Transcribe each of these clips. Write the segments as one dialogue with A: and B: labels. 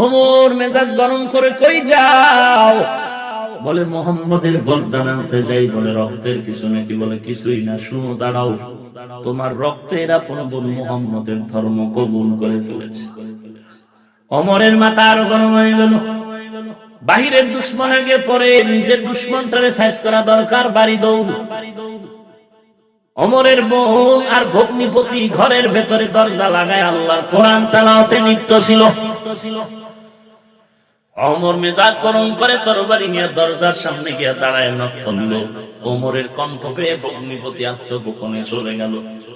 A: ওমর মেজাজ গরম করে, কই যাও? বলে মুহাম্মদের গর্দান আনতে যাই। বলে রক্তের কিছু নাকি? বলে কিছুই না, শুনো দাঁড়াও, তোমার রক্তের আপন বোন মুহাম্মদের ধর্ম কবুল করে ফেলেছে। ওমরের মাথা আরো গরম হয়ে গেল। বাহিরের দুশ্মন আগে পরে নিজের দুশ্মনটারে সাইজ করা দরকার, বাড়ি দৌড়। ওমরের বোন আর ভগ্নিপতি ঘরের ভেতরে দরজা লাগায় আল্লাহর কোরআন তেলাওয়াতে লিপ্ত ছিল। ওমর মেজাজ গরম করে তরবারি নিয়ে দরজার সামনে গিয়ে দাঁড়ায়, নক করলো। ওমরের কণ্ঠ পেয়ে ভগ্নিপতি আত্মগোপনে চলে গেল।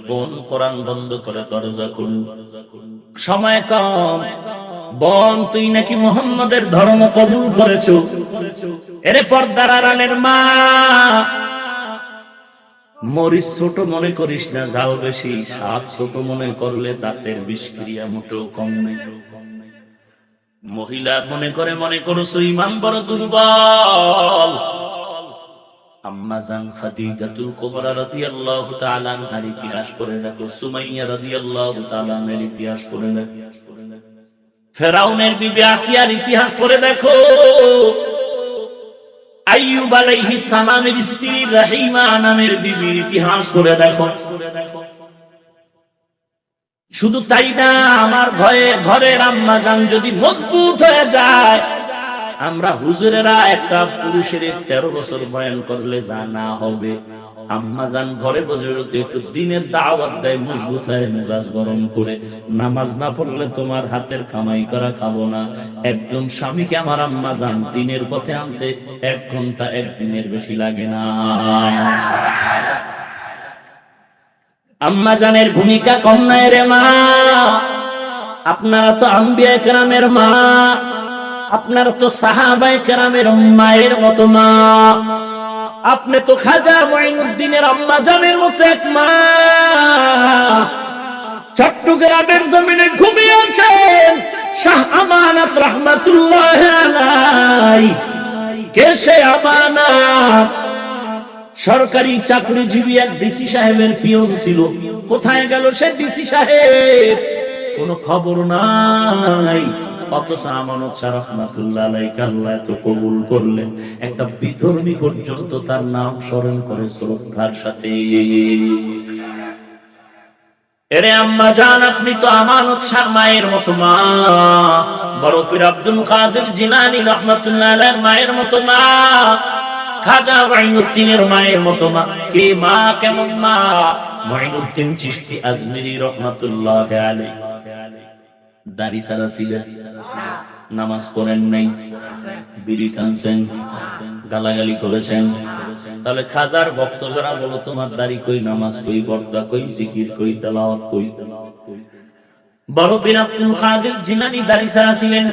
A: বোন কোরআন বন্ধ করে দরজা খুলল। সময় কম। বোন, তুই নাকি মুহাম্মদের ধর্ম কবুল করেছো? এরে পর্দার আড়ালের মা, মরিচ ছোট মনে করিস না, জাল বেশি। সাপ ছোট মনে করলে দাঁতের বিষক্রিয়া মোটেও কম নেই। মহিলা মনে করছো ঈমান বড় দুর্বল। আম্মা জান খাদিজাতুল কুবরা রাদিয়াল্লাহু তাআলা আনহার ইতিহাস পড়ে দেখো, সুমাইয়া রাদিয়াল্লাহু তাআলা আনহার ইতিহাস পড়ে দেখো, ফেরাউনের বিবি আসিয়ার ইতিহাস পড়ে দেখো, আইয়ুব আলাইহিস সালামের স্ত্রী রাহিমা নামের বিবির ইতিহাস পড়ে দেখো। শুধু তাই না, আমার ঘরের আম্মা জান যদি মজবুত হয়ে যায়, আমরা হুজুরেরা একটা পুরুষের 13 বছর বয়ান করলে যা না হবে, আম্মা জান ঘরে বসে একটু দিনের দাওয়াত দেয়, মজবুত হয়, মেজাজ গরম করে। নামাজ না পড়লে তোমার হাতের কামাই করা খাবো না। একজন স্বামীকে আমার আম্মা জান দিনের পথে আনতে 1 ঘন্টা 1 দিনের বেশি লাগে না। আম্মা জানের ভূমিকা কম নাই রে মা। আপনারা তো আম্বিয়া কেরামের মা, আপনারা তো সাহাবায়ে কেরামের মায়ের মতো মা। আপনি তো খাজা মঈনুদ্দিনের আম্মা জানের মতো এক মা। চট্টগ্রামের জমিনে ঘুমিয়ে আছেন শাহ আমানত রাহমাতুল্লাহ আলাইহি। কে সে আমানত? সরকারি চাকরিজীবী এক ডিসি সাহেবের পিয়ন ছিল। কোথায় গেল সে ডিসি সাহেব? কোনো খবর নাই। অথচ আমানত শাহ রাহমাতুল্লাহ আলাইহি আল্লাহ তো কবুল করলেন। একটা বিধর্মী পর্যন্ত তার নাম স্মরণ করে শ্রদ্ধার সাথে। এরে আম্মা জান, আপনি তো আমানত শাহ মায়ের মতো মা। বড় পীর আব্দুল কাদের জিলানী রাহমাতুল্লাহ আলাইহির মায়ের মতো মা। খাজা মঈনুদ্দিনের মায়ের মতো মা। কে মা? কেমন মা? মঈনুদ্দিন চিশতি আজমিরি রাহমাতুল্লাহ আলাইহি দাড়ি ছাড়া ছিলেন, নামাজ পড়েন নাই, বিড়ি টানছেন, গালাগালি করেছেন। তাহলে খাজার ভক্ত যারা বলো, তোমার দাড়ি কই, নামাজ কই, পর্দা কই, জিকির কই, তেলাওয়াত কই? বড় পীর আব্দুল কাদের জিলানী দাড়ি ছাড়া ছিলেন,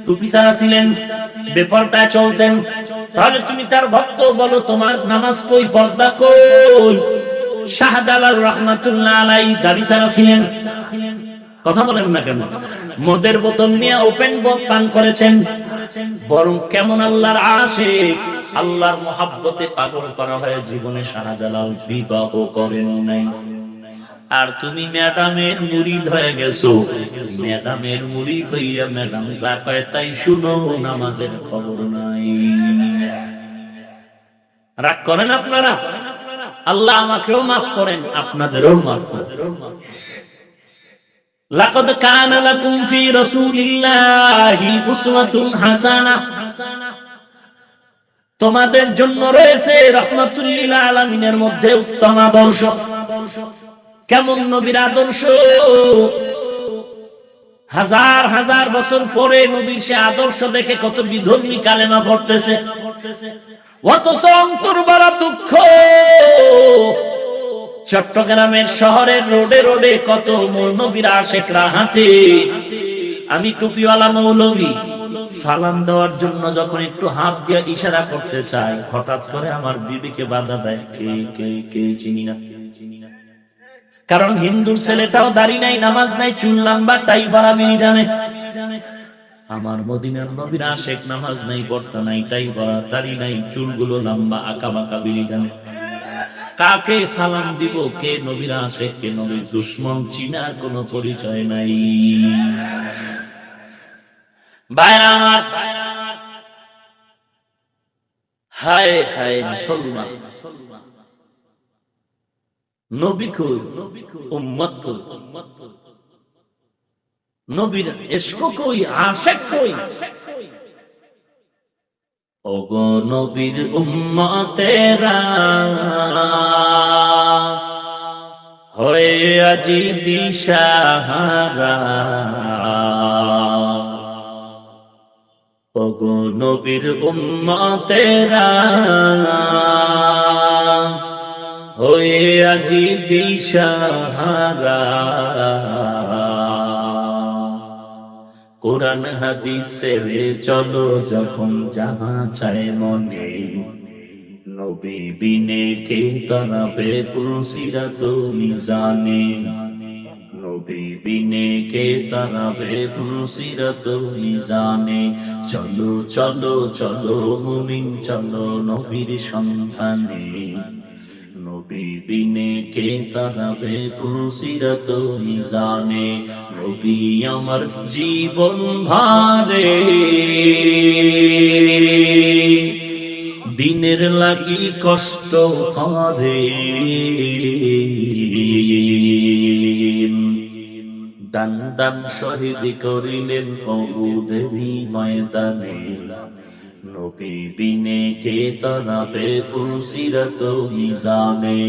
A: টুপি ছাড়া ছিলেন, বেপরদা চলতেন। তাহলে তুমি তার ভক্ত, বলো তোমার নামাজ কই, পর্দা কই? শাহজালাল রাহমাতুল্লাহ আলাইহি দাড়ি ছাড়া ছিলেন। কথা বলেন না কেন? মদের বোতল নিয়ে ওপেন পান করেছেন। বরং কেমন আল্লাহর আশিক, আল্লাহর মহাব্বতে পাগল করা হয়ে জীবনে শাহজালাল বিবাহ করেন নাই। আর তুমি ম্যাডামের মুরিদ হয়ে গেছো। ম্যাডামের মুরিদ হইয়া ম্যাডাম যা কয় তাই শুনো, নামাজের খবর নাই। রাগ করেন আপনারা? আল্লাহ আমাকেও মাফ করেন, আপনাদেরও মাফ করেন। লাকাদ কানা লাকুম ফি রাসূলিল্লাহি উসওয়াতুন হাসানাহ। তোমাদের জন্য রয়েছে রাহমাতুল লিল আলামিনের মধ্যে উত্তম আদর্শ। কেমন নবীর আদর্শ? হাজার হাজার বছর পরে নবীর সে আদর্শ দেখে কত বিধর্মী কালেমা পড়তেছে। অথচ অন্তর বড় দুঃখ। চট্টগ্রামের শহরের রোডে রোডে কত নবীর আশিকরা হাঁটে। আমি টুপিওয়ালা মৌলভী, সালাম দেওয়ার জন্য যখন একটু হাত দিয়ে ইশারা করতে চাই, হঠাৎ করে আমার বিবিকে বাধা দেয়। কে কে কে চিনি না। কারণ হিন্দুর ছেলেটাও দাড়ি নাই, নামাজ নাই, চুল লম্বা, টাই পরা, বিড়ি টানে। আমার মদিনার নবীর আশিক, নামাজ নাই, পর্দা নাই, টাই পরা, দাড়ি নাই, চুলগুলো লম্বা, আঁকা বাঁকা, বিড়ি টানে। কাকে সালাম দিব? কে নবীর আশিক, কে নবীর দুশমন, চিনার কোনো পরিচয় নাই। ভাইরা আমার, হায় হায় মুসলমান, নবী কই, উম্মত কই, নবীর ইশক কই, আশিক কই? ওগো নবীর উম্মতেরা হয়ে আজি দিশাহারা, ওগো নবীর উম্মতেরা হয়ে আজি দিশাহারা। কোরআন হাদিসে চলো যখন যাহা চায় মনে, নবী বিনে কে তারাবে পুলসিরাত মিজানে, নবী বিনে কে তারাবে পুলসিরাত মিজানে। চলো চলো চলো মুমিন চলো নবীর সন্ধানে, নবী বিনে কে তারাবে পুলসিরাত মিজানে। নবী আমার জীবন ভারে দিনের লাগি কষ্ট করে, দান দান শহীদ করিলেন উহুদের ময়দানে, নবী বিনে কে তারাবে পুলসিরাত মিজানে,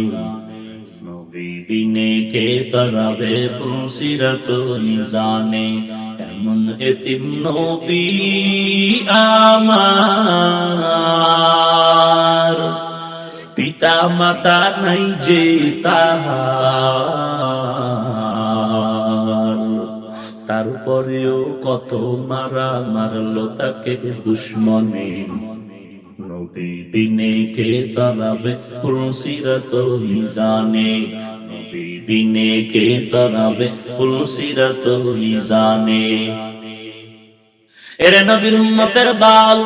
A: নবী বিনে কে তারাবে পুলসিরাত মিজানে। এমন এতিম নবী আমার, পিতা মাতা নাই যে তাহার, তারপরেও কত মারা মারলো তাকে দুশ্মনে, নবী বিনে কে তারাবে পুলসিরাত মিজানে, নবী বিনে কে তারাবে পুলসিরাত মিজানে। এরে নবীর উম্মতের দল,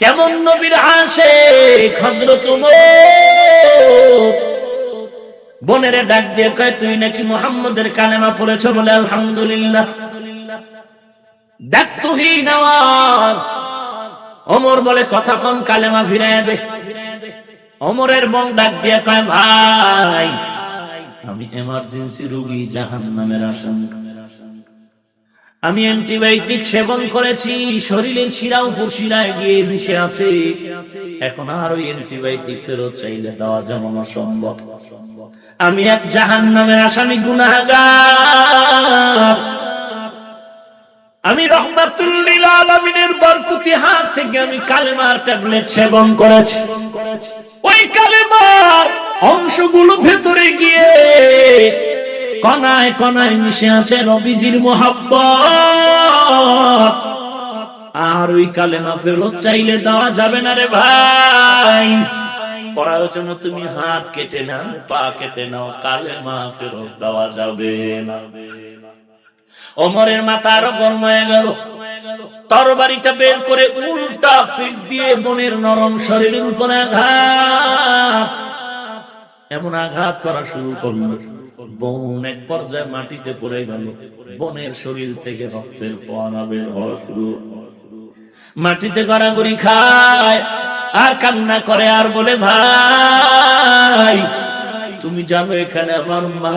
A: কেমন নবীর আশিক হযরত ওমর বোনের ডাক দিয়ে কয়, তুই নাকি মুহাম্মদের কালেমা পড়েছ? বলে আলহামদুলিল্লাহ। দেখ তুহিন আওয়াজ। ওমর বলে, কথা কোন, কালেমা ফিরাইয়া দে। ওমরের বোন ডাক দিয়ে কয়, ভাই আমি এমার্জেন্সি রোগী, জাহান্নামের আশঙ্কা, আমি অ্যান্টিবায়োটিক সেবন করেছি, শরীরের শিরা উপর শিরায় গিয়ে মিশে আছে, এখন আর ওই অ্যান্টিবায়োটিক ফেরত চাইলে দেওয়া যেমন অসম্ভব। আমি এক জাহান্নামের আসামি, গুনাহগার, আমি রহমাতুল লিল আলামিনের বরকতি হাত থেকে আমি কালেমার ট্যাবলেট সেবন করেছি। ওই কালেমার অংশগুলো ভেতরে গিয়ে কণায় কণায় মিশে আছে নবীজির মুহাব্বত, আর ওই কালেমা ফেরত চাইলে দেওয়া যাবে না রে ভাই। পড়ার জন্য তুমি হাত কেটে নাও, পা কেটে নাও, কালেমা ফেরত দেওয়া যাবে না। ওমরের মাথা আরো গরম হয়ে গেল, তরবারিটা বের করে উল্টা পিঠ দিয়ে বোনের নরম শরীরের উপরে আঘাত, এমন আঘাত করা শুরু করলো, বোন এক পর্যায়ে মাটিতে পড়ে গেল। বোনের শরীর থেকে রক্তের ফোয়ারা বের হওয়া শুরু, মাটিতে গড়াগড়ি খায় আর কান্না করে আর বলে, ভাই তুমি জানো এখানে আমার মা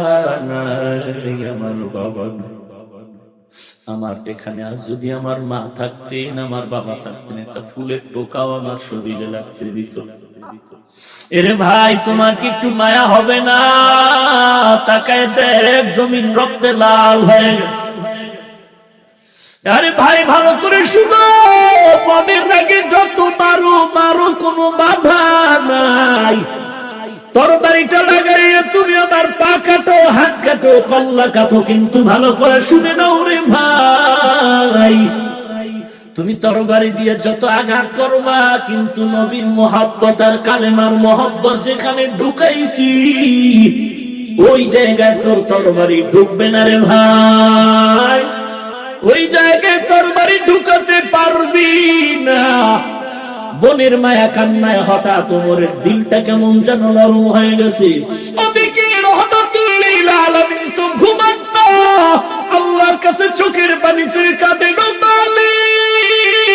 A: নাই, আমার বাবা নাই, আমার এখানে আজ যদি আমার মা থাকতেন, আমার বাবা থাকতেন, একটা ফুলের টোকাও আমার শরীরে লাগতে দিত। এরে ভাই তোমার কি একটু মায়া হবে না? তাকায় দেখ, জমিন রক্তে লাল হয়ে গেছে। আরে ভাই ভালো করে শুনো, মনের রাগে যত মারো মারো, কোনো বাধা নাই। তরবারিটা লাগাইয়া তুমি আমার পা কাটো, হাত কাটো, কল্লা কাটো, কিন্তু ভালো করে শুনে নাও রে ভাই, তুমি তরবারি দিয়ে যত আঘাত করবা, কিন্তু নবীর মুহাব্বত আর কালেমার মুহাব্বত যেখানে ঢুকাইছি ওই জায়গায় তোর তরবারি ঢুকবে না রে ভাই, ওই জায়গায় তরবারি ঢুকাতে পারবি না। বোনের মায়া কান্নায় হঠাৎ ওমরের দিলটা কেমন যেন নরম হয়ে গেছে। ওদিকে রহমাতুল লিল আলামিন তো ঘুমান না, আল্লাহর কাছে চোখের পানি ছেড়ে কাঁদে, গো মালিক,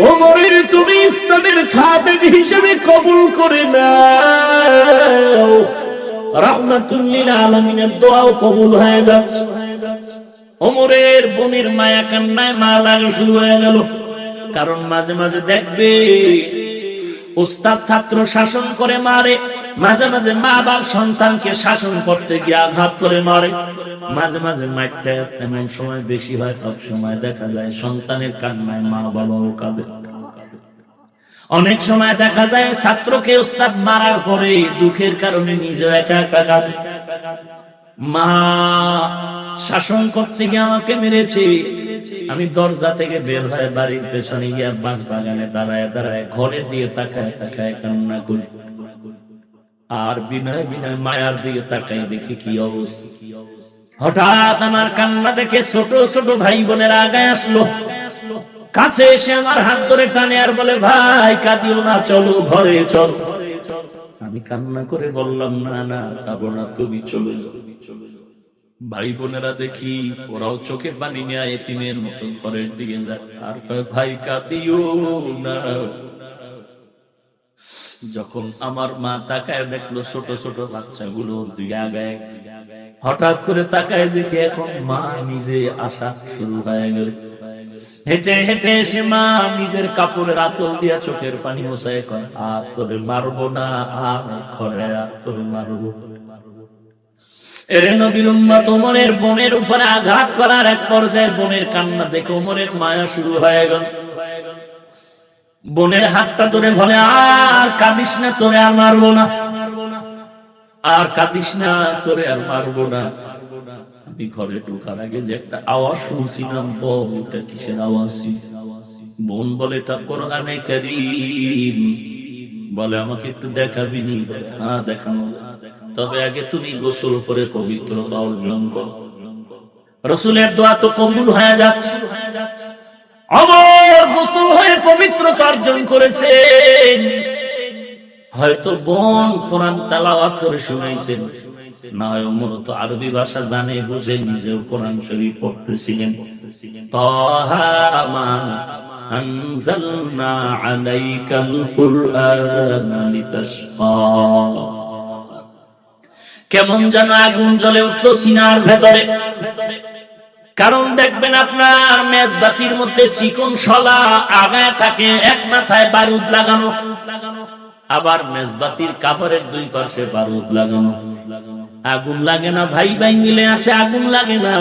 A: ওমরের তুমি ইসলামের খাদেম হিসেবে কবুল করে নাও। রাহমাতুল লিল আলামিনের দোয়াও কবুল হয়ে যাচ্ছে। ওমরের বোনের মায়া কান্নায় মা লাগা শুরু হয়ে গেল। কারণ মাঝে মাঝে দেখবে উস্তাদ ছাত্র শাসন করে মারে, মাঝে মাঝে মা বাপ সন্তানকে শাসন করতে গিয়ে আঘাত করে মারে, মাঝে মাঝে মারতে এমন সময় বেশি হয়, সব সময় দেখা যায় সন্তানের কান্নায় মা বাবাও কাঁদে। অনেক সময় দেখা যায় ছাত্রকে উস্তাদ মারার পরে দুঃখের কারণে নিজেও একা একা কাঁদে। মা শাসন করতে গিয়ে আমাকে মেরেছে, আমি দরজা থেকে বের হয়ে বাড়ির পেছনে গিয়ে বাঁশ বাগানে দাঁড়ায় দাঁড়ায় ঘরের দিয়ে তাকায় তাকায় কান্না করি। আর বিনয় বিনয় মায়ার দিকে তাকাই, দেখি কি অবস্থা। হঠাৎ আমার কান্না দেখে ছোট ছোট ভাই বোনের আগায় আসলো, কাছে এসে আমার হাত ধরে টানে আর বলে, ভাই কাঁদিও না, চলো ঘরে চলো। আমি কান্না করে বললাম, না না যাবো না, তুমি চলে যাও। ভাই বোনেরা দেখি ওরাও চোখে পানি নিয়ে এতিমের মতো ঘরের দিকে যায় আর ভাই কাঁদিও না। যখন আমার মা তাকায় দেখলো ছোট ছোট বাচ্চাগুলো দিকে আগায়, হঠাৎ করে তাকায় দেখে এখন মা নিজে আসা শুরু হয়ে গেল। হেঁটে হেঁটে এসে মা নিজের কাপড়ের আঁচল দিয়া চোখের পানি মোছায়, আর তোরে মারবো না, আর ঘরে আর তোরে মারবো। এরে নবীর উম্মত, ওমরের বোনের উপরে আঘাত করার এক পর্যায়ে বোনের কান্না দেখে ওমরের মায়া শুরু হয়ে গেল। বোনের হাতটা ধরে বলে, আর কাঁদিস না, তোরে আর মারবো না, আর কাঁদিস না, তোরে আর মারবো না। আমি ঘরে ঢোকার আগে যে একটা আওয়াজ শুনছিলাম, বল এটা কিসের আওয়াজ? বোন বলে, এটা কোরআনে কারীম। বলে, আমাকে একটু দেখাবি নি? বলে, হ্যাঁ দেখানো, তবে আগে তুমি গোসল করে পবিত্রতা অর্জন করো। রাসূলের দোয়া তো কবুল হয়ে যাচ্ছে। ওমর গোসল হয়ে পবিত্রতা অর্জন করেছে। হয়তো বোন কোরআন তেলাওয়াত করে শুনাইছেন, না হয় ওমর তো আরবি ভাষা জানে বুঝে নিজেও কোরআন শরীফ পড়তেছিলেন। তাহা মা আনজালনা আলাইকাল কুরআনা লিতাশকা। কেমন যেন আগুন জ্বলে উঠলো সিনার ভেতরে। কারণ দেখবেন আপনার মেজবাতির মধ্যে চিকন শলা আগায় থাকে, এক মাথায় বারুদ লাগানো, আবার মেজবাতির কাপড়ের দুই পাশে বারুদ লাগানো। আগুন লাগে না, ভাই ভাই মিলে আছে, আগুন লাগে না।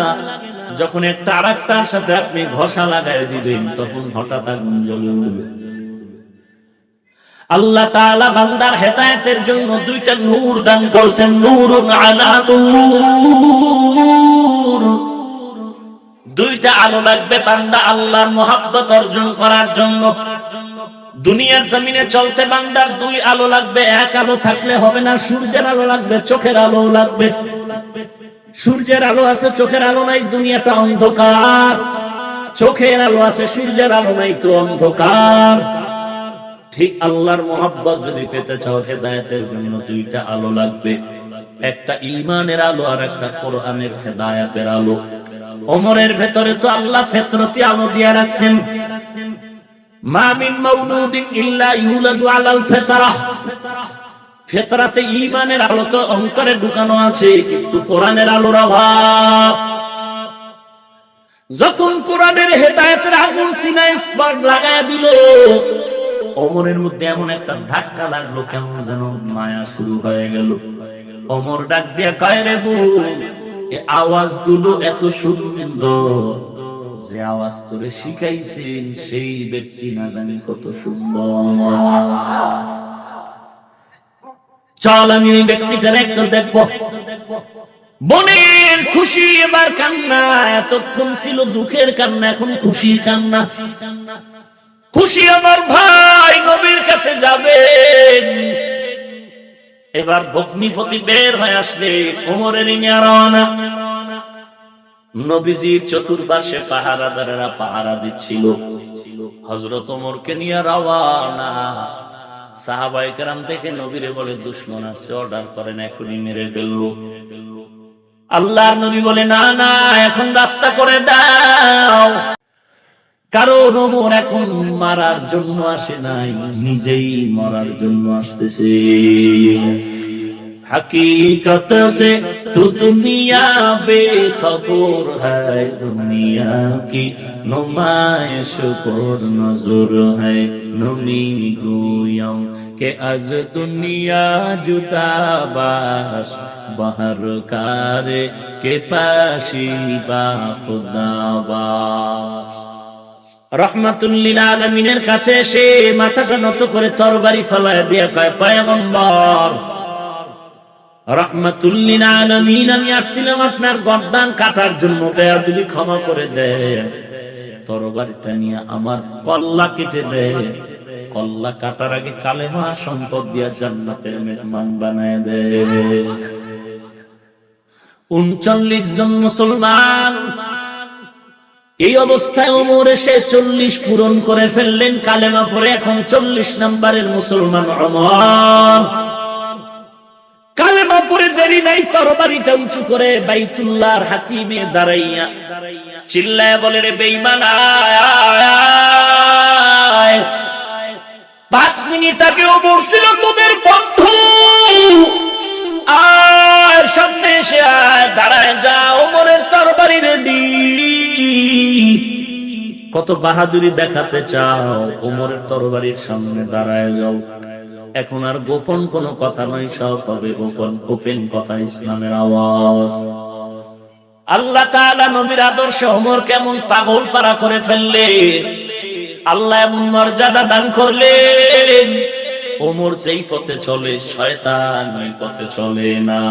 A: যখন একটা আরেকটার সাথে আপনি ঘষা লাগাই দিবেন, তখন হঠাৎ আগুন জ্বলে উঠবে। আল্লাহ তাআলা বান্দার হেদায়েতের জন্য দুইটা নূর দান করেছেন, নূরুন আলা নূর। দুইটা আলো লাগবে বান্দা আল্লাহর মহব্বত অর্জন করার জন্য। দুনিয়ার জমিনে চলতে বান্দার দুই আলো লাগবে। এক আলো থাকলে হবে না, সূর্যের আলো লাগবে, চোখের আলো লাগবে। সূর্যের আলো আছে, চোখের আলো নাই, দুনিয়াটা অন্ধকার। চোখের আলো আছে, সূর্যের আলো নাই, তো অন্ধকার। ঠিক আল্লাহর মহব্বত যদি পেতে চাও, হেদায়েতের জন্য দুইটা আলো লাগবে, একটা ঈমানের আলো আর একটা কোরআনের হেদায়েতের আলো। ওমরের ভেতরে তো আল্লাহ ফিতরতি আলো দিয়ে রাখছেন। মা মিন মাউলুদিন ইল্লা ইউলাদু আলাল ফিতরাহ। ফিতরাতে ঈমানের আলো তো অন্তরে ঢুকানো আছে, কিন্তু কোরআনের আলোর অভাব। যখন কোরআনের হেদায়েতের আগুন সিনায় স্পার্ক লাগায় দিল, ওমরের মধ্যে এমন একটা ধাক্কা লাগলো, কেমন যেন মায়া শুরু হয়ে গেল। ওমর ডাক দিয়ে কয়, রে বোন, এই আওয়াজগুলো এত সুন্দর, যে আওয়াজ তোরে শিখাইছেন সেই ব্যক্তি না জানি কত সুন্দর। চল আমি ওই ব্যক্তিটার একটু দেখবো। বোনের খুশি এবার কান্না, এতক্ষণ ছিল দুঃখের কান্না, এখন খুশির কান্না। খুশি আমার ভাই নবীর কাছে যাবে। এবার ভগ্নিপতি বের হয়ে আসলে ওমরের নিয়ে রওনা। নবীজির চতুর্পাশে পাহারাদারেরা পাহারা দিচ্ছিল। হযরত ওমরকে নিয়ে রওনা। সাহাবায়ে কেরাম দেখে নবীরে বলে, দুশমন আসছে, অর্ডার করেন, এখনই মেরে ফেলবো। আল্লাহর নবী বলে, না না, এখন রাস্তা করে দাও। কারণ ওমর এখন মারার জন্য আসে নাই, নিজেই মরার জন্য আসতেছে। हकीकत से तो दुनिया बेखबर है, दुनिया की नुमाइश पर नजर है। नमी गोयम के आज दुनिया जुदा बाश, बाहर कारे के पाशी बा खुदा बाश। रहमतुल्लिल आलमीনের কাছে এসে মাথাটা নত করে তরবারি ফেলায় দিয়া কয়, পয়গম্বর রহমাতুল্লিল আলামিন, আমি আসছিলাম আপনার গর্দান কাটার জন্য, দয়া যদি ক্ষমা করে দেন, তরবারিটা নিয়ে আমার কল্লা কেটে দেন। কল্লা কাটার আগে কালেমা সম্পদ দিয়া জান্নাতের মেহমান বানায় দেন। ৩৯ জন মুসলমান। এই অবস্থায় ওমর এসে ৪০ পূরণ করে ফেললেন কালেমা পড়ে। এখন ৪০ নম্বরের মুসলমান ওমর। কালেমা পড়ে দেরি নাই, তরবারিটা উঁচু করে বাইতুল্লাহর হাতিমে দাঁড়াইয়া চিল্লায় বলে, রে বেঈমান, ৫ মিনিট আগে ওমর ছিল তোদের বন্ধু, আর সামনে এসে আয়, দাঁড়ায় যা, ওমরের তরবারি রেডি। কত বাহাদুরি দেখাতে চাও, ওমরের তরবারির সামনে দাঁড়ায় যাও। এখন আর গোপন কোন কথা নয়, সব হবে ওপেন কথা, ইসলামের আওয়াজ। আল্লাহ তাআলা নবীর আদর্শ ওমর কেমন পাগল পারা করে ফেললে, আল্লাহ এমন মর্যাদা দান করলেন। ওমর যেই পথে চলে, শয়তান ওই পথে চলে না।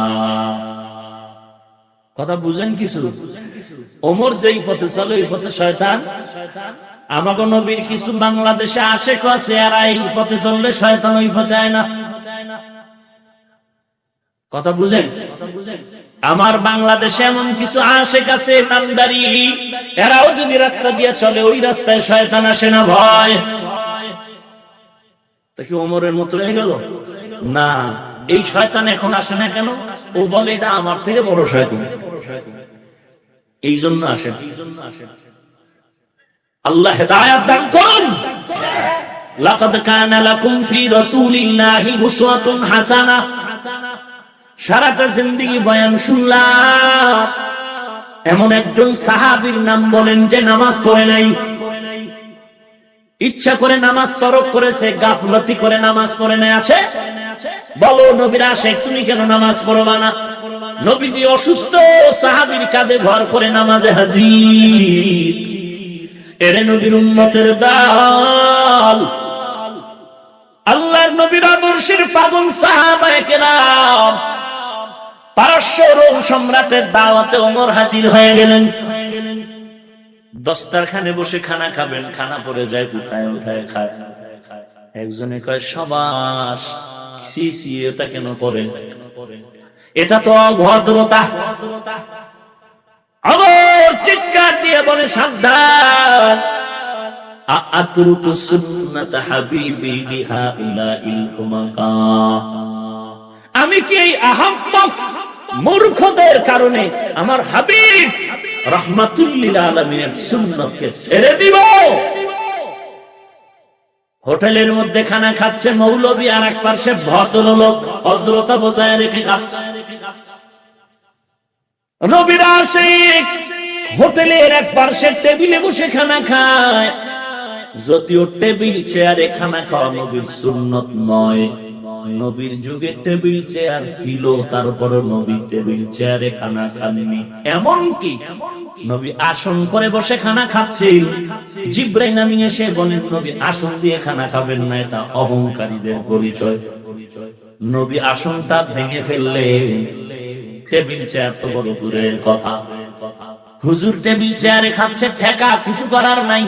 A: কথা বুঝেন কিছু? ওমর যেই পথে চলে, ওই পথে শয়তান। আমাকে নবীর কিছু বাংলাদেশে আশেক আছে, আর এই পথে চললে শয়তান ওই পথে আয় না। কথা বুঝেন? আমার বাংলাদেশে এমন কিছু আশেক আছে নামদারি, এরাও যদি রাস্তা দিয়ে চলে, ওই রাস্তায় শয়তান আসে না ভয়। তা কি ওমরের মতো হয়ে গেল? না, এই শয়তান এখন আসে না কেন? ও বলে এটা আমার থেকে বড় শয়তান, এই জন্য আসে। আল্লাহ হেদায়েত দান করুন। লাকাদ কানা লাকুম ফি রাসূলিল্লাহি উসওয়াতুন হাসানাহ। সারাটা জিন্দেগি বয়ান শুনলাম, এমন একজন সাহাবীর নাম বলেন যে নামাজ পড়ে নাই, ইচ্ছা করে নামাজ তরক করেছে, গাফলতি করে নামাজ পড়ে নাই। আছে? বলো নবীর আশিক, তুমি কেন নামাজ পড়বা না? নবীজি অসুস্থ, সাহাবীর কাঁধে ভর করে নামাজে হাজির। এরে নবীর উম্মতের দল, আল্লাহর নবীর আদর্শের পাগল সাহাবায়ে কেরাম। পারস্য রোম সম্রাটের দাওয়াতে ওমর হাজির হয়ে গেলেন। দস্তরখানে বসে খানা খাবেন, খানা পড়ে যায়, উঠায় উঠায় খায়। একজনে কয়, সবাস, সি সি, এটা কেন করেন? এটা তো অভদ্রতা। আবার চিৎকার দিয়ে বলে, সাবধান, আতরুকু সুন্নাত হাবিবি লিহাউলাইল হুমাকা। আমি কি এই আহম্মক মূর্খদের কারণে আমার হাবিব রাহমাতুল্লিল আলামিনের সুন্নতকে ছেড়ে দিব? হোটেলের মধ্যে খানা খাচ্ছে মৌলবী, আর এক পাশে ভদ্রলোক ভদ্রতা বজায় রেখে খাচ্ছে। নবীর আশিক হোটেলের এক পাশে টেবিলে বসে খানা খায়। যদিও টেবিল চেয়ারে খানা খাওয়া নবীর সুন্নত নয়, নবীর যুগে টেবিল চেয়ার ছিল, তারপরে নবী টেবিল চেয়ারে খানা খাননি। এমনকি নবী আসন করে বসে খানা খাচ্ছে। জিবরাইল আমিন এসে বলেন, নবী আসন দিয়ে খানা খাবেন না, এটা অহংকারীদের পরিচয়। নবী আসনটা ভেঙে ফেললে, টেবিল চেয়ার তো বড় দূরের কথা। হুজুর টেবিল চেয়ারে খাচ্ছে, ঠেকা, কিছু করার নাই।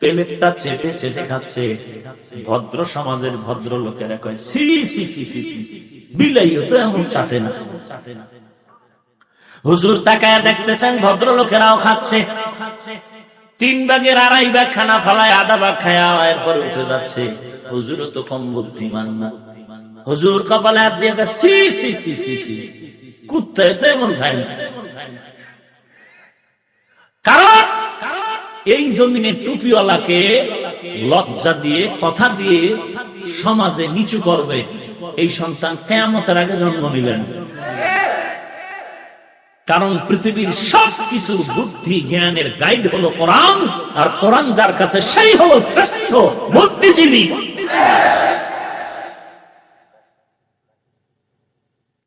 A: প্লেটটা চেটে চেটে খাচ্ছে। ভদ্র সমাজের ভদ্র লোকেরা কয়, সি সি সি সি, বিলাইও তো এমন চাটে না। হুজুর তাকায় দেখতেছেন ভদ্রলোকেরাও খাচ্ছে। 3 ভাগের 2.5 ভাগ খানা ফলায়, আধা ভাগ খায়া এরপর উঠে যাচ্ছে। হুজুরও তো কম বুদ্ধিমান না। হুজুর কপালে হাত দিয়ে সি সি সি সি সি, কুত্তায় তো এমন খায় না। কারণ এই জমিনে টুপিওয়ালাকে লজ্জা দিয়ে কথা দিয়ে সমাজে নিচু করবে, এই সন্তান কিয়ামতের আগে জন্ম নিলেন। কারণ পৃথিবীর সব কিছুর বুদ্ধি জ্ঞানের গাইড হলো কোরআন, আর কোরআন যার কাছে সেই হলো শ্রেষ্ঠ বুদ্ধিজীবী।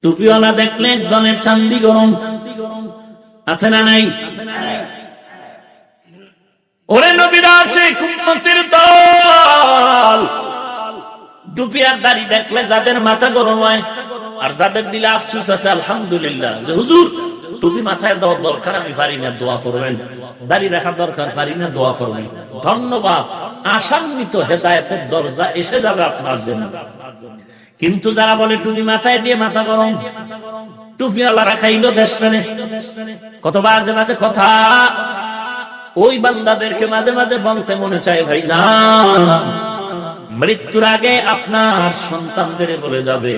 A: টুপিওয়ালা দেখলে এক দলের চান্দি গরম আছে না নাই? ওরে নবীরা আসে উম্মতের দল, টুপি আর দাড়ি দেখলে যাদের মাথা গরম হয়, আর যাদের দিলে আফসোস আছে আলহামদুলিল্লাহ যে হুজুর টুপি মাথায় দেওয়ার দরকার, আমি পারি না, দোয়া করবেন। দাড়ি রাখার দরকার, পারি না, দোয়া করবেন। ধন্যবাদ, আশান্বিত হেদায়েতের দরজা এসে যাবে আপনার জন্য। কিন্তু যারা বলে টুপি মাথায় দিয়ে মাথা গরম, টুপিওয়ালা রাখাইলো দেশ টানে, কত বাজে বাজে কথা, ওই বান্দাদেরকে মাঝে মাঝে বলতে মনে চায় ভাই না, মৃত্যুর আগে আপনার সন্তানদের বলে যাবে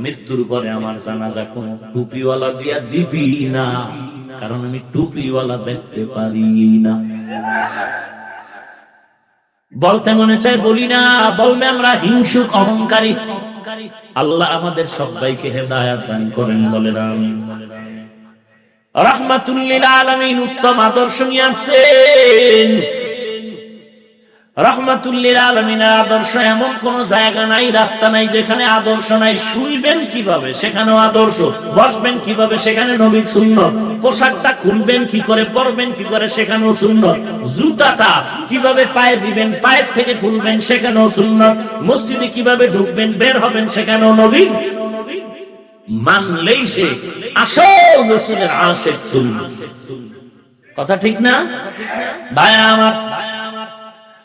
A: মৃত্যুর পরে আমার জানাজা কোন টুপিওয়ালা দিয়া দিবি না, কারণ আমি টুপিওয়ালা দেখতে পারি না। বলতে মনে চায় বলি না, বলবে আমরা হিংসুক অহংকারী। আল্লাহ আমাদের সবাইকে হেদায়েত দান করেন, বলেন আমিন। রাহমাতুল লিল আলামিন উত্তম আদর্শ নিয়ে আসেন। রাহমাতুল লিল আলামিনের আদর্শ এমন কোন জায়গা নাই, রাস্তা নাই যেখানে আদর্শ নাই। শুইবেন কিভাবে, সেখানেও আদর্শ। বসবেন কিভাবে, সেখানে নবীর সুন্নাত। পোশাকটা খুলবেন কি করে, পরবেন কি করে, সেখানেও সুন্নাত। জুতাটা কিভাবে পায়ে দিবেন, পায়ের থেকে খুলবেন, সেখানেও সুন্নাত। মসজিদে কিভাবে ঢুকবেন, বের হবেন, সেখানেও নবীর। মানলেই সে আসল রাসূলের আশিক সুন্নাত। কথা ঠিক না ভাই আমার?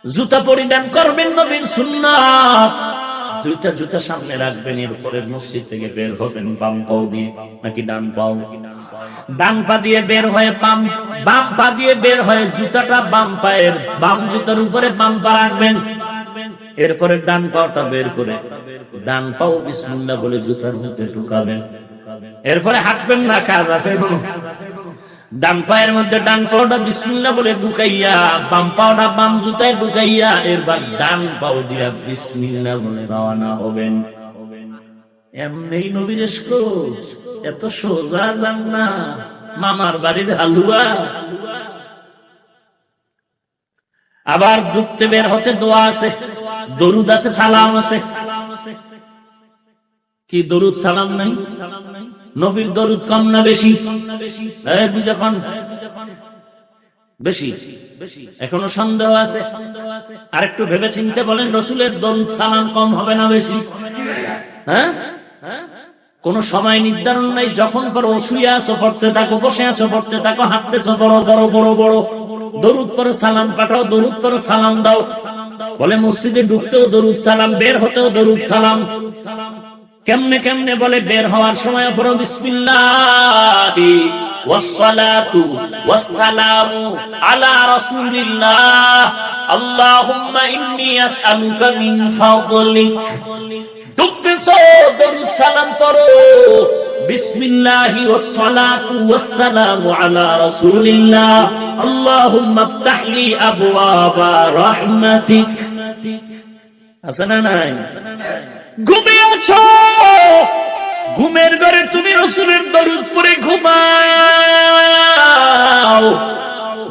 A: জুতা পরিধান করবেন নবীর সুন্নাত। দুইটা জুতা সামনে রাখবেন, এরপরে মসজিদ থেকে বের হবেন বাম পাও দিয়ে নাকি ডান পাও? ডান পা দিয়ে বের হয়ে বাম পা দিয়ে বের হয়ে জুতাটা বাম পায়ের বাম জুতার উপরে বাম পা রাখবেন। এরপরে ডান পাটা বের করে ডান পাও বিসমিল্লাহ বলে জুতার মধ্যে ঢুকাবেন। এরপরে হাঁটবেন না, কাজ আছে। ডান পায়ের মধ্যে ডান পাওটা বিসমিল্লাহ বলে ঢুকাইয়া বাম পাওটা বাম জুতায় ঢুকাইয়া এরপর ডান পাও দিয়া বিসমিল্লাহ বলে রওনা হবেন। এমনি নবীর ইশক, এত সোজা যান না, মামার বাড়ির হালুয়া। আবার ঢুকতে বের হতে দোয়া আছে, দরুদ আছে, সালাম আছে। কি দরুদ সালাম নাই? নবীর দরুদ কম না বেশি? বেশি। এখনো সন্দেহ আছে? আরেকটু ভেবে চিন্তে বলেন, রসুলের দরুদ সালাম কম হবে না বেশি? হ্যাঁ, কোন সময় নির্ধারণ নাই। যখন পড়ো, শুয়ে আছো পড়তে থাকো, বসে আছো পড়তে থাকো, হাঁটতেছো বড় বড় বড় বড় দরুদ পড়ো, সালাম পাঠাও, দরুদ পড়ো, সালাম দাও। বলে মসজিদে ঢুকতেও দরুদ সালাম, বের হতেও দরুদ সালাম। কেমনে কেমনে বলে, বের হওয়ার সময় পড়ো বিসমিল্লাহি ওয়াসসালাতু ওয়াসসালামু আলা রাসূলিল্লাহ আল্লাহুম্মা ইন্নী আসআলুকা মিন ফাদলিক। ঢুকতেছো দরুদ সালাম পড়ো বিসমিল্লাহি ওয়াসসালাতু ওয়াসসালামু আলা রাসূলিল্লাহ আল্লাহুম্মা ইফতাহলি আবওয়াবা রাহমাতিক। আছে না নাই? ঘুমে আছো, ঘুমের ঘরে তুমি রাসূলের দরুদ পড়ে ঘুমাও।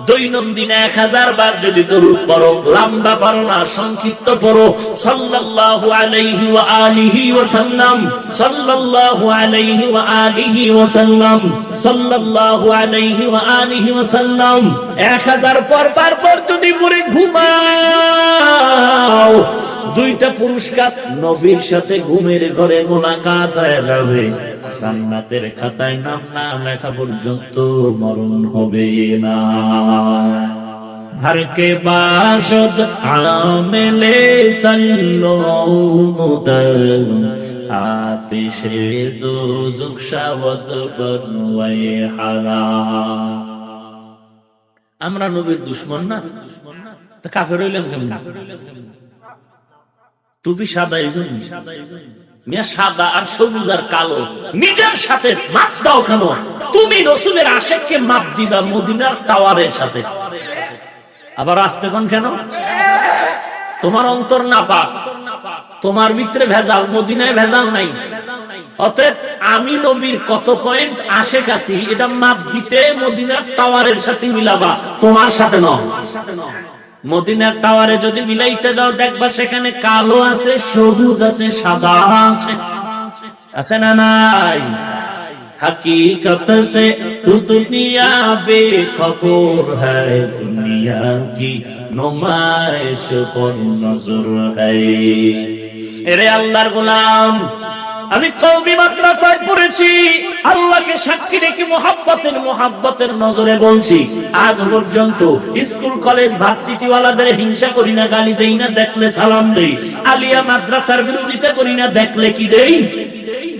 A: দৈনন্দিন 1000 বার যদি দরুদ পড়ো, লম্বা পড়ো না, সংক্ষিপ্ত পড়ো। সাল্লাল্লাহু আলাইহি ওয়া আলিহি ওয়া সাল্লাম, সাল্লাল্লাহু আলাইহি ওয়া আলিহি ওয়া সাল্লাম, সাল্লাল্লাহু আলাইহি ওয়া আলিহি ওয়া সাল্লাম। 1000 পর যদি পড়ে ঘুমাও, দুইটা পুরস্কার, নবীর সাথে ঘুমের ঘরে মোলাকাত হয়ে যাবে। জান্নাতের খাতায় নাম না লেখা পর্যন্ত মরণ হবে না। हर के बाशद आमिले सल्लो मुदर आतिशे दोज़ख शवद बनवाए हाराम। আমরা নবীর দুশমন না, তা কাফের হইলাম কেমন? টুপি সাদা এই জন্য মিয়া সাদা আর সবুজ আর কালো, নিজের সাথে মাপ দাও কেন? তুমি রসুলের আশেককে মাপ দিবা মদিনার টাওয়ারের সাথে, আবার আসতে কোন কেন? তোমার অন্তর না পাক, তোমার ভিতরে ভেজাল, মদিনায় ভেজাল নাই। অতএব আমি নবীর কত পয়েন্ট আশেক আছি, এটা মাপ দিতে মদিনার টাওয়ারের সাথে মিলাবা, তোমার সাথে নয়। মদিনার টাওয়ারে যদি মিলাইতে যাও দেখবা সেখানে কালো আছে, সবুজ আছে, সাদা আছে, আছে না নাই? हकीकत से तू दुनिया बेखबर है, दुनिया की नुमाइश पर नजर है। এরে আল্লাহর গোলাম, আমি কওমি মাদ্রাসায় পড়েছি, আল্লাহকে সাক্ষী রেখে মোহাব্বতের নজরে বলছি, আজ পর্যন্ত স্কুল কলেজ ভার্সিটি ওয়ালাদের হিংসা করি না, গালি দেই না, দেখলে সালাম দেই। আলিয়া মাদ্রাসার বিরোধিতা করি না, দেখলে কি দেই?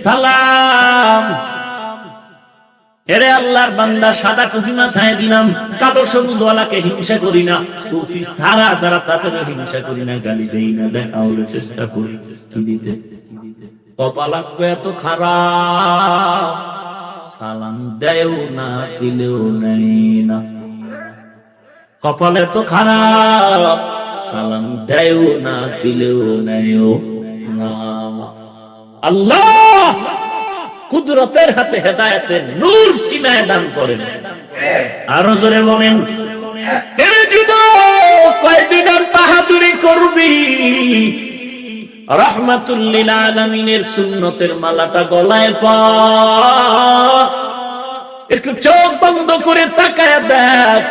A: সালাম। এরে আল্লাহর বান্দা, সাদা টুপি মাথায় দিলাম, কালো সবুজ ওয়ালাকে হিংসা করি না, টুপি সারা যারা তাদের হিংসা করি না, গালি দেই না, দেখা হলে চেষ্টা করি কি দিতে। কপালাক্য এত খারাপ, সালাম দেও না, দিলেও নাই না। কপাল এত খারাপ, সালাম দেও না, দিলেও নাই না। আল্লাহ কুদরতের হাতে হেদায়েতের নূর সীমায় দান করেন। আরো জোরে বলেন, এরে যুবক, কয়দিন আর বাহাদুরি করবি? রাহমাতুল লিল আলামিনের সুন্নতের মালাটা গলায় পা, একটু চোখ বন্ধ করে তাকায় দেখ।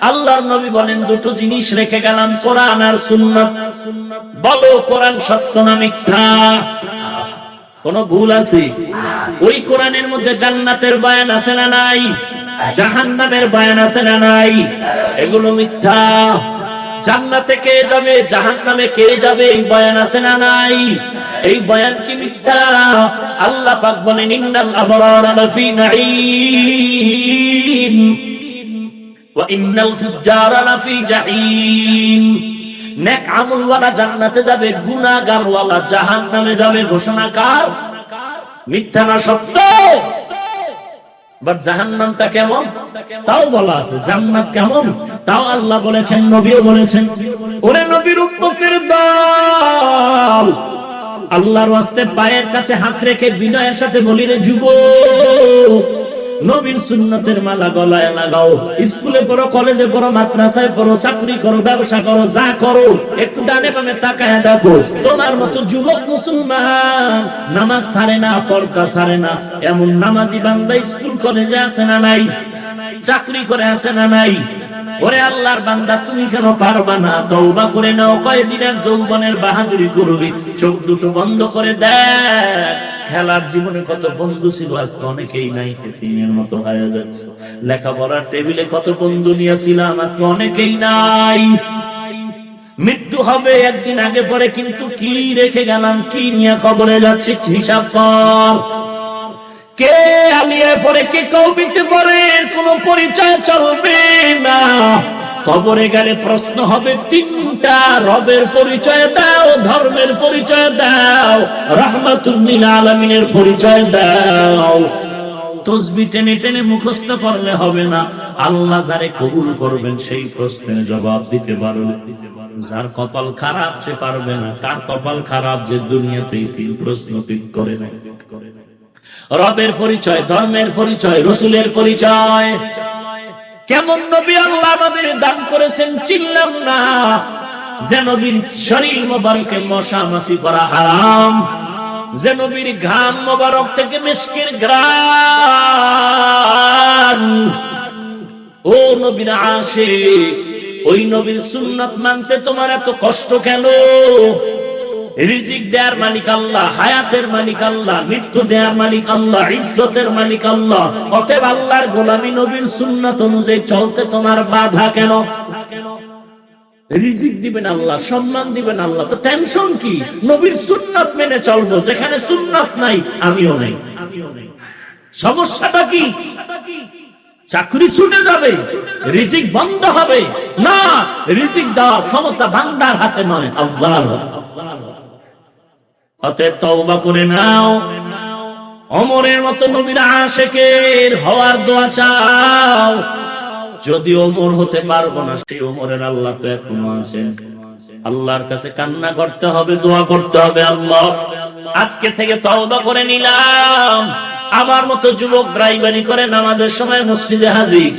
A: আল্লাহর নবী বলেন, দুটো জিনিস রেখে গেলাম, কোরআন আর সুন্নাত। বলো কোরআন সত্য না মিথ্যা? কোন ভুল আছে? ওই কোরআনের মধ্যে জান্নাতের বয়ান আছে না নাই? জাহান্নামের বয়ান আছে না নাই? এগুলো মিথ্যা। জান্নাতে কে যাবে, জাহান্নামে কে যাবে, এই বয়ান আছে না নাই? এই বয়ান কি মিথ্যা? আল্লাহ পাক বলেন, ইন্নাল আবরারা লাফি নাঈম ওয়া ইন্নাল ফুজ্জারা লাফি জাহিম। নেক আমল ওয়ালা জান্নাতে যাবে, গুনাহগার ওয়ালা জাহান্নামে যাবে। ঘোষণা কার? মিথ্যা না সত্য? জাহান্নামটা কেমন তাও বলা আছে, জান্নাত কেমন তাও আল্লাহ বলেছেন, নবীও বলেছেন। ওরে নবীর উম্মতের দল, আল্লাহর ওয়াস্তে পায়ের কাছে হাত রেখে বিনয়ের সাথে বলি, রে যুবক, নবীর সুন্নতের মালা গলায় লাগাও। স্কুলে পড়ো, কলেজে পড়ো, মাদ্রাসায় পড়ো, চাকরি করো, ব্যবসা করো, যা করো, একটু ডানে বামে তাকায় দেখো, তোমার মতো যুবক মুসলমান নামাজ ছাড়ে না, পর্দা ছাড়ে না, এমন নামাজি বান্দা স্কুল কলেজে আছে না নাই? চাকরি করে আছে না নাই? ওরে আল্লাহর বান্দা, তুমি কেন পারবা না? তওবা করে নাও, কয়দিনের যৌবনের বাহাদুরি করবি। চোখ দুটো বন্ধ করে দেখ, খেলার জীবনে কত বন্ধু ছিল, আজকে অনেকেই নাই, এতিমের মতো হয়ে যাচ্ছে। লেখাপড়ার টেবিলে কত বন্ধু নিয়েছিলাম, আজকে অনেকেই নাই। মৃত্যু হবে একদিন আগে পরে, কিন্তু কি রেখে গেলাম, কি নিয়ে কবরে যাচ্ছে, হিসাব কর। কে আলিয়া পরে, কে কওমিতে পরে, কোনো পরিচয় চলবে না। কবরে গেলে প্রশ্ন হবে তিনটা, রবের পরিচয় দাও, ধর্মের পরিচয় দাও, রাহমাতুল লিল আলামিনের পরিচয় দাও। তাসবিহ টেনে টেনে মুখস্থ করলে হবে না, আল্লাহ যারে কবুল করবেন সেই প্রশ্নের জবাব দিতে পারবে। যার কপাল খারাপ সে পারবে না। কার কপাল খারাপ? যে দুনিয়াতেই তিন প্রশ্ন ঠিক করে না। রবের পরিচয়, ধর্মের পরিচয়, রাসূলের পরিচয়। কেমন নবী আল্লাহ আমাদের দান করেছেন চিনলাম না। যে নবীর শরীর মোবারকে মশা মাছি করা হারাম, যে নবীর ঘাম মোবারক থেকে মিশকের ঘ্রাণ। ও নবীর আশিক, ওই নবীর সুন্নাত মানতে তোমার এত কষ্ট কেন? রিজিক দেয়ার মালিক আল্লাহ, হায়াতের মালিক আল্লাহ, মৃত্যু দেয়ার মালিক আল্লাহ, ইজ্জতের মালিক আল্লাহ। অতএব আল্লাহর গোলামি নবীর সুন্নাত অনুযায়ী চলতে তোমার বাধা কেন? রিজিক দিবেন আল্লাহ, সম্মান দিবেন আল্লাহ, তো টেনশন কি? নবীর সুন্নাত মেনে চলবো, যেখানে সুন্নাত নাই আমিও নাই। সমস্যাটা কি? চাকরি ছুটে যাবে, রিজিক বন্ধ হবে না। রিজিক দেওয়ার ক্ষমতা বান্দার হাতে নয়, আল্লাহর। অতএব তওবা করে নাও, ওমরের মতো নবীর আশিকের হওয়ার দোয়া চাও। যদি ওমর হতে পারবো না, সেই ওমরের আল্লাহ তো এখনো আছেন। আল্লাহর কাছে কান্না করতে হবে, দোয়া করতে হবে, আল্লাহ আজকে থেকে তওবা করে নিলাম। আমার মতো যুবক ড্রাইভারি করে নামাজের সময় মসজিদে হাজির,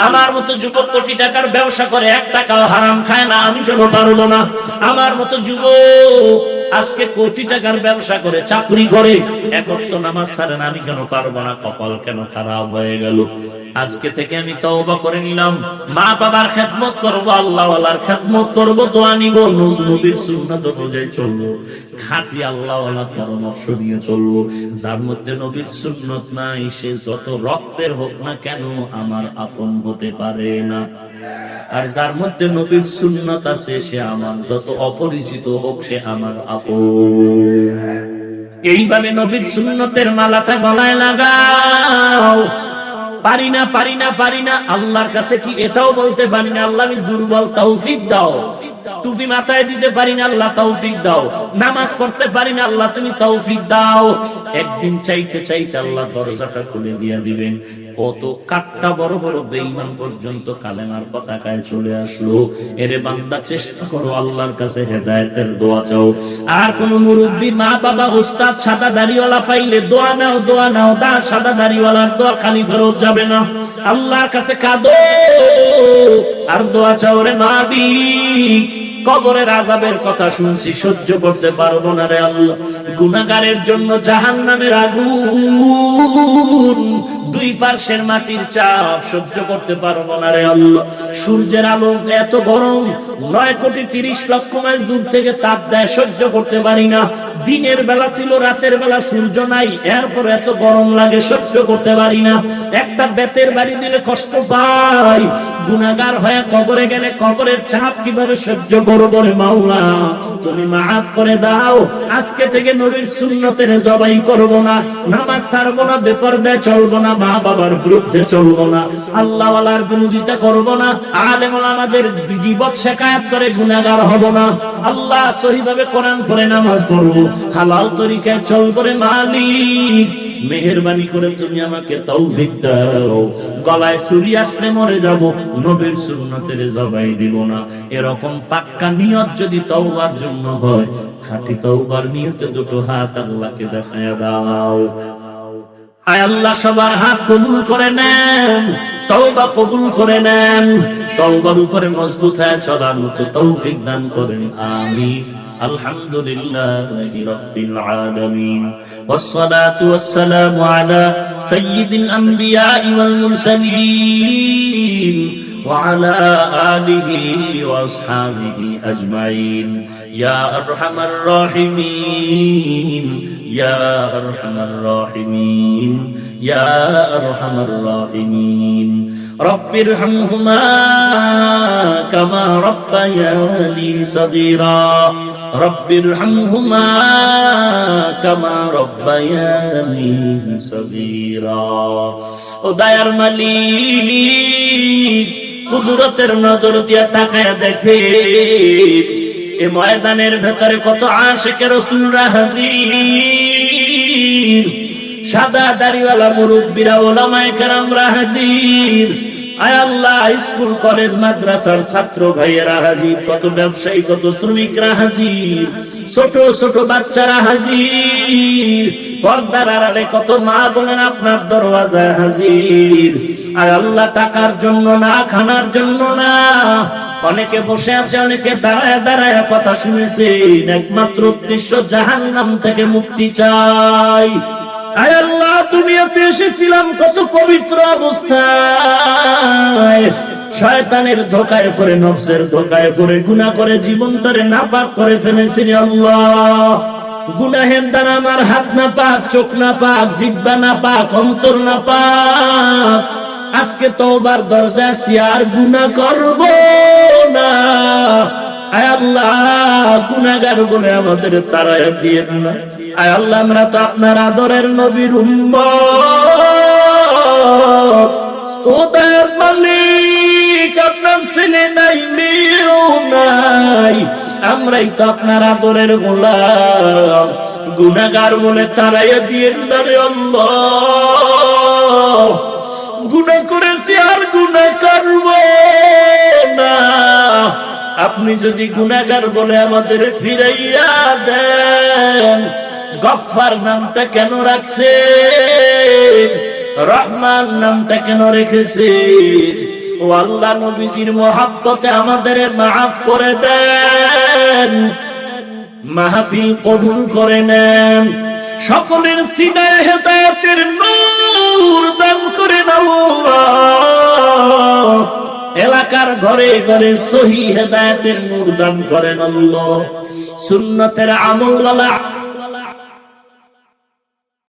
A: আমার মতো যুবক কোটি টাকার ব্যবসা করে 1 টাকাও হারাম খায় না, আমি কেন পারবো না? আমার মতো যুবক আজকে কোটি টাকার ব্যবসা করে, চাকরি করে, 1 ওয়াক্ত নামাজ ছাড়ে না, আমি কেন পারবো না? কপাল কেন খারাপ হয়ে গেল? আজকে থেকে আমি তওবা করে নিলাম। মা বাবার খেদমত করব, আল্লাহ ওয়ালার খেদমত করব, দোয়া নিব, নবীর সুন্নাত অনুযায়ী চলবো, খাঁটি আল্লাহ ওয়ালার পরামর্শ নিয়ে চলবো। যার মধ্যে নবীর সুন্নত নাই, সে যত রক্তের হোক না কেন আমার আপন হতে পারে না। আর যার মধ্যে নবীর সুন্নত আছে, সে আমার যত অপরিচিত হোক, সে আমার আপন। এইভাবে নবীর সুন্নতের মালাটা গলায় লাগাও। পারি না, পারি না, পারি না, আল্লাহর কাছে কি এটাও বলতে পারি না, আল্লাহ আমি দুর্বল, তৌফিক দাও। টুপি মাথায় দিতে পারি না, আল্লাহ তৌফিক দাও। নামাজ পড়তে পারি না, আল্লাহ তুমি তৌফিক দাও। একদিন চাইতে চাইতে আল্লাহ দরজাটা খুলে দিয়ে দিবেন। কত কাট্টা বড় বড় বেঈমান পর্যন্ত কালেমার পতাকায় চলে আসলো। এরে বান্দা, চেষ্টা করো, আল্লাহর কাছে হেদায়েতের দোয়া চাও। আর কোন মুরব্বি, মা বাবা, উস্তাদ, সাদা দাড়িওয়ালা পাইলে দোয়া নাও, দোয়া নাও। সাদা দাড়িওয়ালার দোয়া খালি ফেরত যাবে না। আল্লাহর কাছে কাঁদো আর দোয়া চাও। রে মালিক, কবরের আযাবের কথা শুনছি, সহ্য করতে পারবো না রে আল্লাহ। গুনাহগারের জন্য জাহান্নামের আগুন, 2 পার্শ্বের মাটির চাপ সহ্য করতে পারবো না রে আল্লাহ। সূর্যের আলো এত গরম, 9,30,00,000 মাইল দূর থেকে তাপ দেয়, সহ্য করতে পারি না। দিনের বেলা ছিল, রাতের বেলা সূর্য নাই, এরপর এত গরম লাগে, সহ্য করতে পারি না। একটা বেতের বাড়ি দিলে কষ্ট পাই। গুনাহগার হয়ে কবরে গেলে কবরের চাপ কিভাবে সহ্য করবো রে মাওলা? তুমি মাফ করে দাও। আজকে থেকে নবীর সুন্নতের জবাই করব না, নামাজ ছাড়বো না, বেপরদায় চলবো না, মা বাবার বিরুদ্ধে চলবো না, আল্লাহ ওয়ালার বিরোধিতা করবো না, আলেম ওলামাদের গীবত শিকায়াত করে গুনাহগার হব না। আল্লাহ সহিভাবে কোরআন পড়ে নামাজ পড়বো, হালাল তরিকায় চলবো রে মালিক। মেহেরবানি করে তুমি আমাকে তৌফিক দাও। গলায় ছুরি আসলে মরে যাব, নবীর সুন্নতের জবাই দিব না। এরকম পাক্কা নিয়ত যদি তওবার জন্য হয়, খাঁটি তওবার নিয়তে 2 হাত আল্লাহকে দেখায়া দাও। আয় আল্লাহ, সবার হাত কবুল করে নেন, তওবা কবুল করে নেন। তওবার উপরে মজবুত হয়ে চলার মতো তৌফিক দান করেন, আমিন। আলহামদুলিল্লাহি রাব্বিল আলামিন, ওয়াসসালাতু ওয়াসসালামু আলা সাইয়্যিদিল আমবিয়া ওয়াল মুরসালিন ওয়া আলা আলিহি ওয়া আসহাবিহি আজমাইন। ইয়া আরহামার রাহিমিন, ইয়া আরহামার রাহিমিন, ইয়া আরহামার রাহিমিন। রব্বিরহামহুমা কামা রাব্বায়ানি সগীরা, রব্বিরহামহুমা কামা রাব্বায়ানি সগীরা। ও দয়ার মালিক, কুদরতের নজর দিয়া তাকায়া দেখে এ ময়দানের ভেতরে কত আশিকে রাসূলরা হাজির, সাদা দাড়িওয়ালা মুরব্বিরা, ওলামায়ে কেরামরা হাজির। আয় আল্লাহ, স্কুল কলেজ মাদ্রাসার ছাত্র ভাইয়েরা হাজির, কত ব্যবসায়ী, কত শ্রমিকরা হাজির, ছোট ছোট বাচ্চারা হাজির, পর্দার আড়ালে কত মা বোনের আপনার দরওয়াজায় হাজির। আয় আল্লাহ, টাকার জন্য না, খানার জন্য না, অনেকে বসে আছে, অনেকে দাঁড়ায় দাঁড়ায় কথা শুনেছে, একমাত্র উদ্দেশ্য জাহান্নাম থেকে মুক্তি চাই। আয় আল্লাহ, দুনিয়াতে এসেছিলাম কত পবিত্র অবস্থায়, শয়তানের ধোকায় পড়ে, নফসের ধোকায় পড়ে, গুনাহ করে জীবনটারে নাপাক করে ফেলেছি। আল্লাহ, গুনাহের দ্বারা আমার হাত না পাক, চোখ না পাক, জিহ্বা না পাক, অন্তর না পাক। আজকে তওবার দরজা আসি, আর গুনাহ করব না। আয় আল্লাহ, গুনাহগার বলে আমাদের তাড়ায়া দিয়ে না। আয় আল্লাহ, আমরা তো আপনার আদরের নবীর উম্মত। ও দয়ার মালিক, আপনার ছেলে নাই, মেয়েও নাই, আমরাই তো আপনার আদরের গোলাম, গুনাহগার বলে তারাইয়া দিয়েন না রে আল্লাহ। গুনাহ করেছি আর গুনাহ করব না, আপনি যদি গুনাহগার বলে আমাদের ফিরাইয়া দেন। গফফার নামটা কেন রাখছেন? রহমান নামটা কেন রেখেছেন? ও আল্লাহ, নবীজির মহব্বতে আমাদের মাফ করে দেন, মাহফিল কবুল করে নেন, সকলের সিনায় হেদায়েতের নূর দান করে দাও। এলাকার ঘরে ঘরে সহি হেদায়েতের নূর দান করেন আল্লাহ। সুন্নতের আমল ওয়ালা